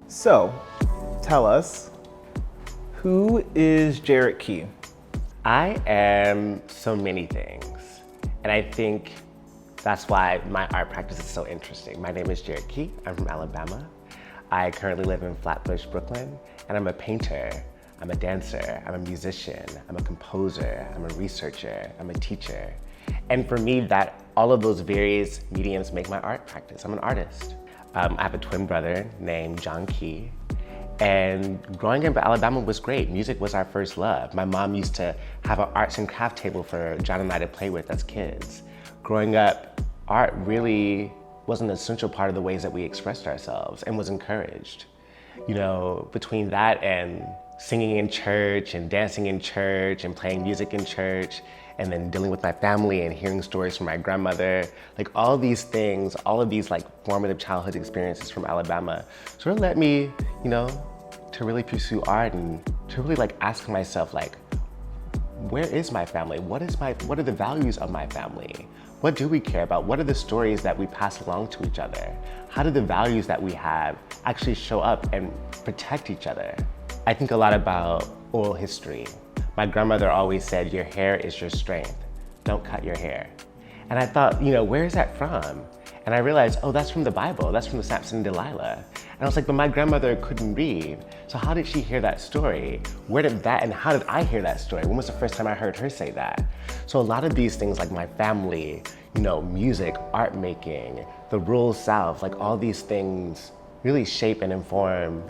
So, tell us, who is Jarrett Key? I am so many things, and I think that's why my art practice is so interesting. My name is Jarrett Key. I'm from Alabama. I currently live in Flatbush, Brooklyn, and I'm a painter, I'm a dancer, I'm a musician, I'm a composer, I'm a researcher, I'm a teacher. And for me, that all of those various mediums make my art practice. I'm an artist. I have a twin brother named John Key. And growing up in Alabama was great. Music was our first love. My mom used to have an arts and craft table for John and I to play with as kids. Growing up, art really was an essential part of the ways that we expressed ourselves and was encouraged. You know, between that and singing in church and dancing in church and playing music in church and then dealing with my family and hearing stories from my grandmother, like all of these things, all of these like formative childhood experiences from Alabama sort of led me, you know, to really pursue art and to really like ask myself like, where is my family? What are the values of my family? What do we care about? What are the stories that we pass along to each other? How do the values that we have actually show up and protect each other? I think a lot about oral history. My grandmother always said, your hair is your strength. Don't cut your hair. And I thought, you know, where is that from? And I realized, oh, that's from the Bible. That's from the Samson and Delilah. And I was like, but my grandmother couldn't read. So how did she hear that story? Where did that, and how did I hear that story? When was the first time I heard her say that? So a lot of these things like my family, you know, music, art making, the rural South, like all these things really shape and inform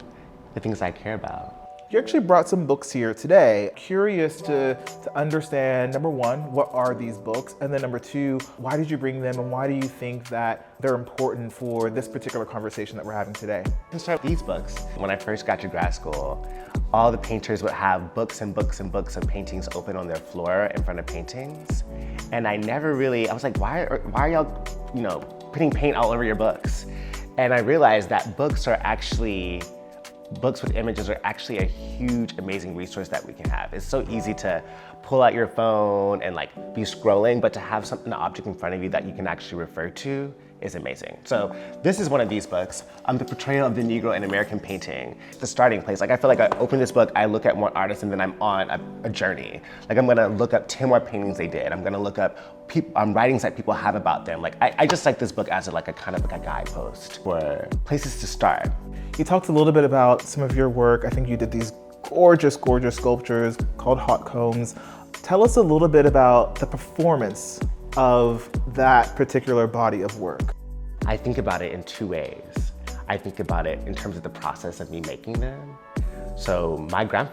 the things I care about. You actually brought some books here today. Curious to understand, number one, what are these books? And then number two, why did you bring them and why do you think that they're important for this particular conversation that we're having today? Let's start with these books. When I first got to grad school, all the painters would have books and books and books of paintings open on their floor in front of paintings. And I was like, why are y'all, you know, putting paint all over your books? And I realized that books with images are actually a huge, amazing resource that we can have. It's so easy to pull out your phone and like be scrolling, but to have an object in front of you that you can actually refer to is amazing. So this is one of these books, The Portrayal of the Negro in American Painting. The starting place, like I feel like I open this book, I look at more artists and then I'm on a journey. Like I'm gonna look up 10 more paintings they did. I'm gonna look up writings that people have about them. Like I just like this book as a kind of a guidepost for places to start. You talked a little bit about some of your work. I think you did these gorgeous, gorgeous sculptures called hot combs. Tell us a little bit about the performance of that particular body of work. I think about it in two ways. I think about it in terms of the process of me making them. So my dad's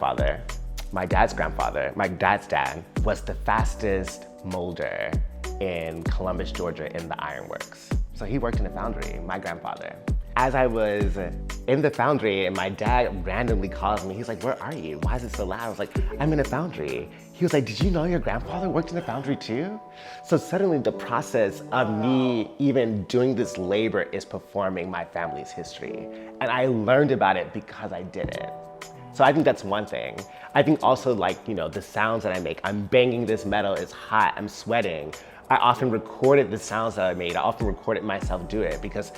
dad, was the fastest molder in Columbus, Georgia in the ironworks. So he worked in a foundry, my grandfather. As I was in the foundry and my dad randomly calls me, he's like, where are you? Why is it so loud? I was like, I'm in a foundry. He was like, did you know your grandfather worked in a foundry too? So suddenly the process of me even doing this labor is performing my family's history. And I learned about it because I did it. So I think that's one thing. I think also like, you know, the sounds that I make, I'm banging this metal, it's hot, I'm sweating. I often recorded the sounds that I made. I often recorded myself do it because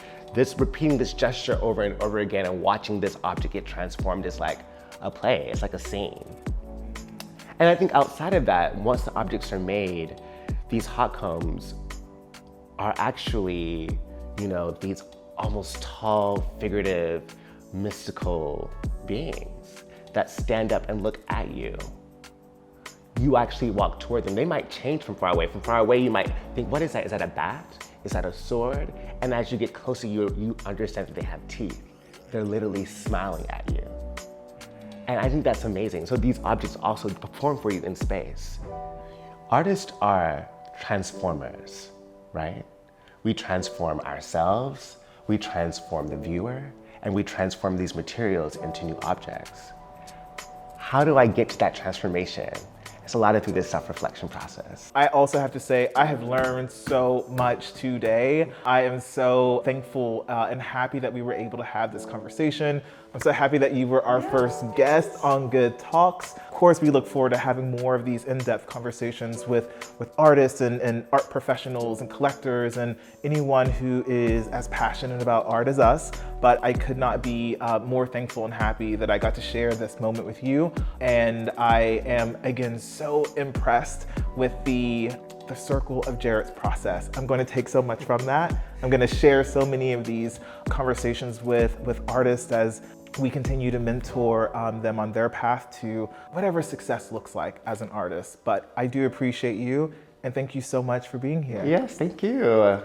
repeating this gesture over and over again and watching this object get transformed is like a play, it's like a scene. And I think outside of that, once the objects are made, these hot combs are actually, you know, these almost tall, figurative, mystical beings that stand up and look at you. You actually walk toward them. They might change from far away. From far away, you might think, what is that? Is that a bat? Is that a sword? And as you get closer, you understand that they have teeth. They're literally smiling at you. And I think that's amazing. So these objects also perform for you in space. Artists are transformers, right? We transform ourselves, we transform the viewer, and we transform these materials into new objects. How do I get to that transformation? It's a lot of through this self-reflection process. I also have to say, I have learned so much today. I am so thankful and happy that we were able to have this conversation. I'm so happy that you were our first guest on Good Talks. Of course, we look forward to having more of these in-depth conversations with artists and art professionals and collectors and anyone who is as passionate about art as us. but I could not be more thankful and happy that I got to share this moment with you. And I am, again, so impressed with the circle of Jarrett's process. I'm going to take so much from that. I'm going to share so many of these conversations with artists as we continue to mentor them on their path to whatever success looks like as an artist. But I do appreciate you, and thank you so much for being here. Yes, thank you.